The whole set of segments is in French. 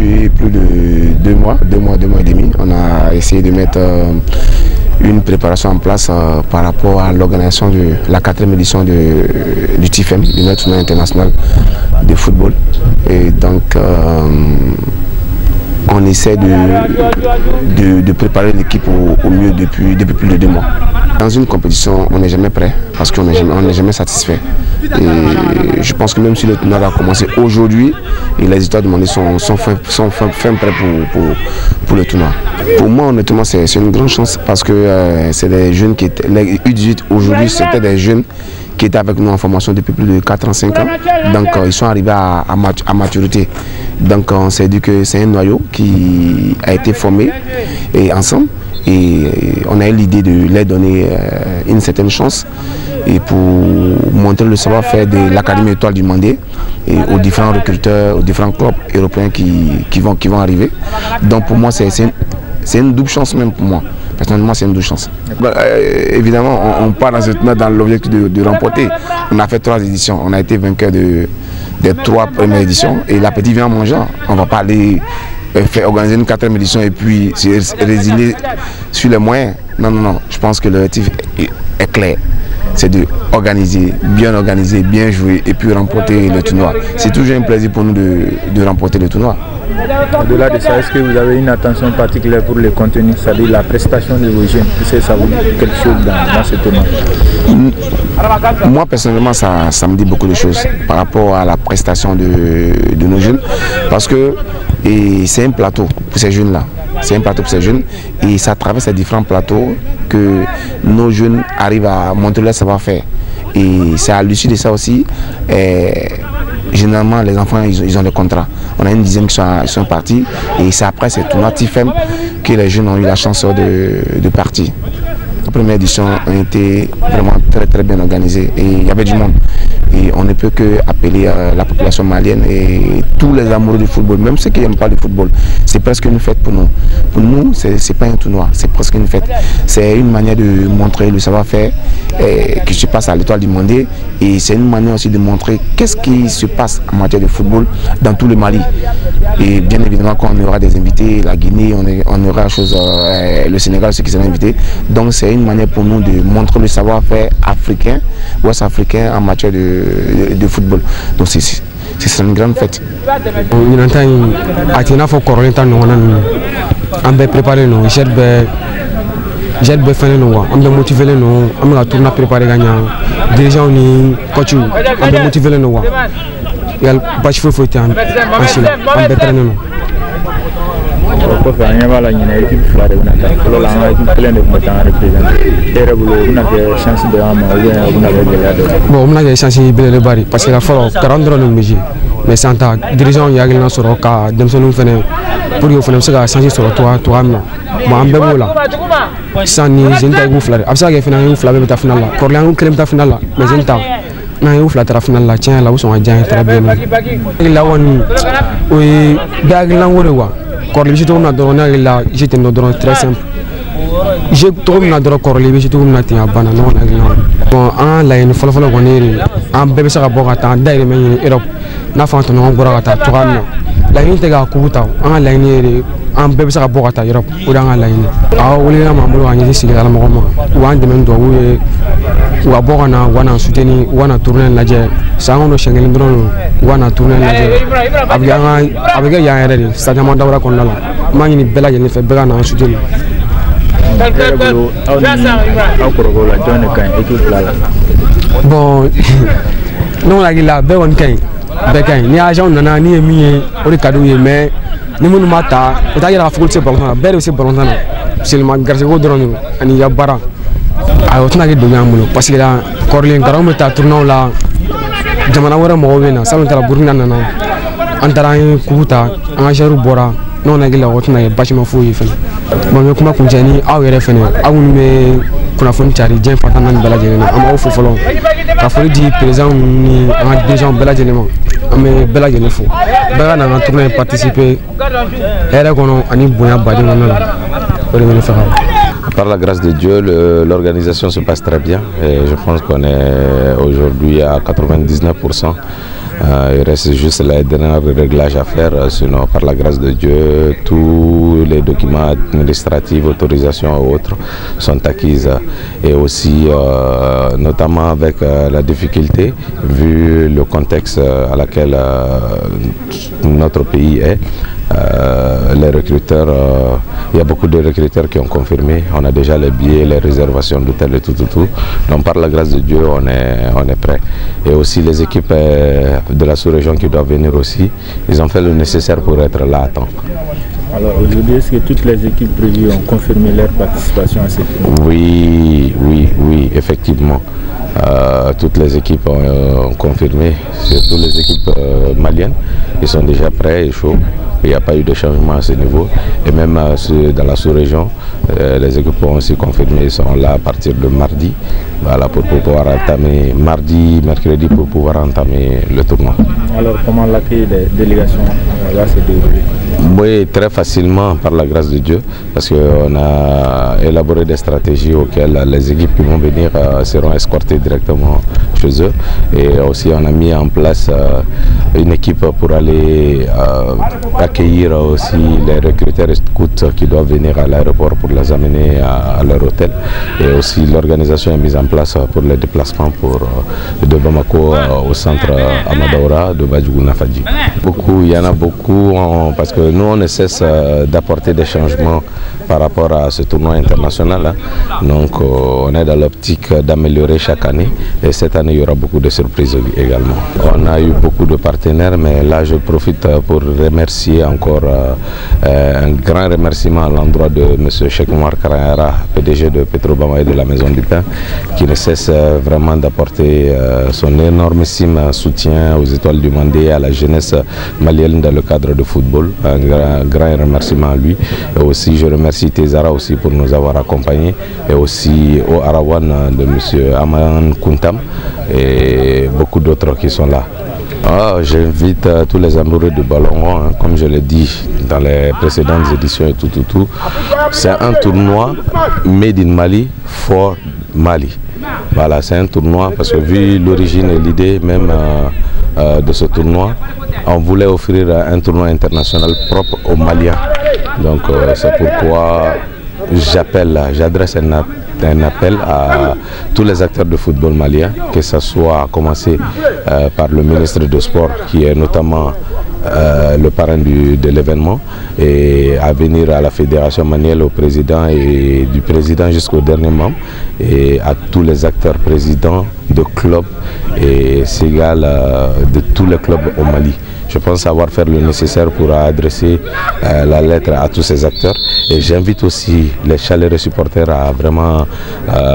depuis plus de 2 mois et demi. On a essayé de mettre une préparation en place par rapport à l'organisation de la 4e édition du TIFEM, du tournoi international de football. Et donc on essaie de préparer l'équipe au mieux depuis plus de 2 mois. Dans une compétition, on n'est jamais prêt parce qu'on n'est jamais satisfait. Et je pense que même si le tournoi va commencer aujourd'hui, et les résultats demandés sont fin prêts pour le tournoi. Pour moi, honnêtement, c'est une grande chance parce que c'est des jeunes qui étaient, les U18 aujourd'hui, c'était des jeunes qui étaient avec nous en formation depuis plus de 4 ans, 5 ans. Donc ils sont arrivés à maturité. Donc on s'est dit que c'est un noyau qui a été formé et ensemble. Et on a eu l'idée de leur donner une certaine chance et pour montrer le savoir-faire de l'Académie Étoile du Mandé et aux différents recruteurs, aux différents clubs européens qui vont arriver. Donc pour moi, c'est une double chance même pour moi. Personnellement, c'est une double chance. Évidemment, on part dans l'objectif de remporter. On a fait 3 éditions. On a été vainqueur des 3 premières éditions et l'appétit vient en mangeant. On ne va pas aller organiser une 4e édition et puis se résigner sur les moyens. Non. Je pense que l'objectif est clair. C'est bien organiser, bien jouer et puis remporter le tournoi. C'est toujours un plaisir pour nous de remporter le tournoi. Au-delà de ça, est-ce que vous avez une attention particulière pour le contenu, c'est-à-dire la prestation de vos jeunes? Est-ce que ça vous dit quelque chose dans ce tournoi? Moi personnellement, ça me dit beaucoup de choses par rapport à la prestation de nos jeunes parce que c'est un plateau pour ces jeunes-là. C'est un plateau pour ces jeunes et c'est à travers ces différents plateaux que nos jeunes arrivent à montrer leur savoir-faire. Et c'est à l'issue de ça aussi, généralement les enfants ils ont des contrats. On a une dizaine qui sont partis et c'est après ces tournois TIFEM que les jeunes ont eu la chance de partir. La première édition a été vraiment très bien organisée et il y avait du monde. Et on ne peut que appeler la population malienne et tous les amoureux du football, même ceux qui n'aiment pas le football. C'est presque une fête pour nous. Pour nous, ce n'est pas un tournoi, c'est presque une fête. C'est une manière de montrer le savoir-faire qui se passe à l'Étoile du Mandé et c'est une manière aussi de montrer qu'est-ce qui se passe en matière de football dans tout le Mali. Et bien évidemment, quand on aura des invités, la Guinée, on aura le Sénégal, ceux qui seront invités. Donc c'est une manière pour nous de montrer le savoir-faire africain, ouest-africain en matière de football. Donc c'est une grande fête. On a préparé nos j'ai fait on a motivé nous, on a tourné préparé gagnant. Déjà on est coach, on a motivé nous. Il y a pas de faut être en Chine, on a traîné nous. Bon, on a des chances de bari parce que la fois 40 ans mais sans ta dirigeant il y a une sur le cas de nous faire pour que nous faisons changer sur toi bon on peut là sans ni j'ai une fleur après ça il fait une fleur de finale là Corléan ou crème de finale là mais j'ai temps na une fleur de finale là tiens là où sont à bien très bien là on oui dag là on revoit Corléan je tourne dans là j'étais dans très simple je tourne dans Corléan je tourne dans banane bon en là une fleur on est en bébé ça va boire à d'ailleurs mais Europe n'a pas entendu on boira à toi la ligne te ga kubuta en la ligne en bébé ça va boire à Europe ou dans la ligne ah on est là mambo on est ici là ma ou en demain doit ou à boire on a soutenu on a tourné la jet ça on a changé l'endroit on a tourné la jet avec il y a un erreur ça demande d'avoir qu'on là mani bella il fait bella na soutenu bon non la gila be won kan Bekain, ni agent nana ni emi o de cadeau mais ni munu mata o ta yara football c'est ballon belle c'est ballon c'est le garçon go drone ani ya bara a o tuna ke do nyamulo parce que la Corléan garam ta tournoi la jamana wara mo wena salon tara burina nana antara kubuta an jaru bora non na gila o tuna ke bachima fo yi fen bon me kuma kunjani aw yere fen aw me kuna fon tari jen fatana bela jelena am aw fo folon ka fo di président ni an dirigeant bela jelena mais bela jelena fo bela na tournoi participer era kono ani bonya badi nana la Par la grâce de Dieu, l'organisation se passe très bien et je pense qu'on est aujourd'hui à 99% Il reste juste les derniers réglages à faire, sinon par la grâce de Dieu, tous les documents administratifs, autorisations et autres sont acquises. Et aussi, notamment avec la difficulté, vu le contexte à laquelle notre pays est, les recruteurs, il y a beaucoup de recruteurs qui ont confirmé, on a déjà les billets, les réservations d'hôtel et tout. Donc par la grâce de Dieu, on est prêt. Et aussi les équipes de la sous-région qui doivent venir aussi, ils ont fait le nécessaire pour être là à temps. Alors aujourd'hui, est-ce que toutes les équipes prévues ont confirmé leur participation à cette tournoi? Oui, effectivement. Toutes les équipes ont confirmé, surtout les équipes maliennes, ils sont déjà prêts et chauds. Il n'y a pas eu de changement à ce niveau. Et même dans la sous-région, les équipes ont aussi confirmé, ils sont là à partir de mardi, voilà, pour pouvoir entamer, mercredi, pour pouvoir entamer le tournoi. Alors comment l'accueil des délégations va se dérouler? Oui, très facilement par la grâce de Dieu, parce qu'on a élaboré des stratégies auxquelles les équipes qui vont venir seront escortées directement chez eux. Et aussi on a mis en place une équipe pour aller accueillir aussi les recruteurs et scouts qui doivent venir à l'aéroport pour les amener à leur hôtel. Et aussi l'organisation est mise en place pour les déplacements de Bamako au centre Amadaoura de Badjougou-Nafadji. Il y en a beaucoup, parce que nous on ne cesse d'apporter des changements par rapport à ce tournoi international. Donc on est dans l'optique d'améliorer chaque année, et cette année il y aura beaucoup de surprises également. On a eu beaucoup de partenaires, mais là je profite pour remercier encore un grand remerciement à l'endroit de M. Cheikh Oumar Karayara, PDG de Petrobama et de la Maison du Pain, qui ne cesse vraiment d'apporter son énormissime soutien aux Étoiles du Mandé, à la jeunesse malienne dans le cadre de football. Un grand remerciement à lui. Et aussi je remercie Tezara aussi pour nous avoir accompagnés, et aussi au Arawan de M. Aman Kuntam et beaucoup d'autres qui sont là. J'invite tous les amoureux du ballon rond, comme je l'ai dit dans les précédentes éditions et tout. C'est un tournoi made in Mali for Mali. Voilà, c'est un tournoi parce que vu l'origine et l'idée même de ce tournoi, on voulait offrir un tournoi international propre aux Maliens. Donc c'est pourquoi j'adresse un appel à tous les acteurs de football malien, que ce soit à commencer par le ministre de Sport, qui est notamment le parrain de l'événement, et à venir à la fédération malienne, au président, et du président jusqu'au dernier membre, et à tous les acteurs présidents de clubs et Ségal de tous les clubs au Mali. Je pense avoir fait le nécessaire pour adresser la lettre à tous ces acteurs, et j'invite aussi les chaleureux supporters à vraiment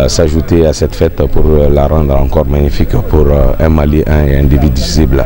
s'ajouter à cette fête pour la rendre encore magnifique pour un Mali un et indivisible.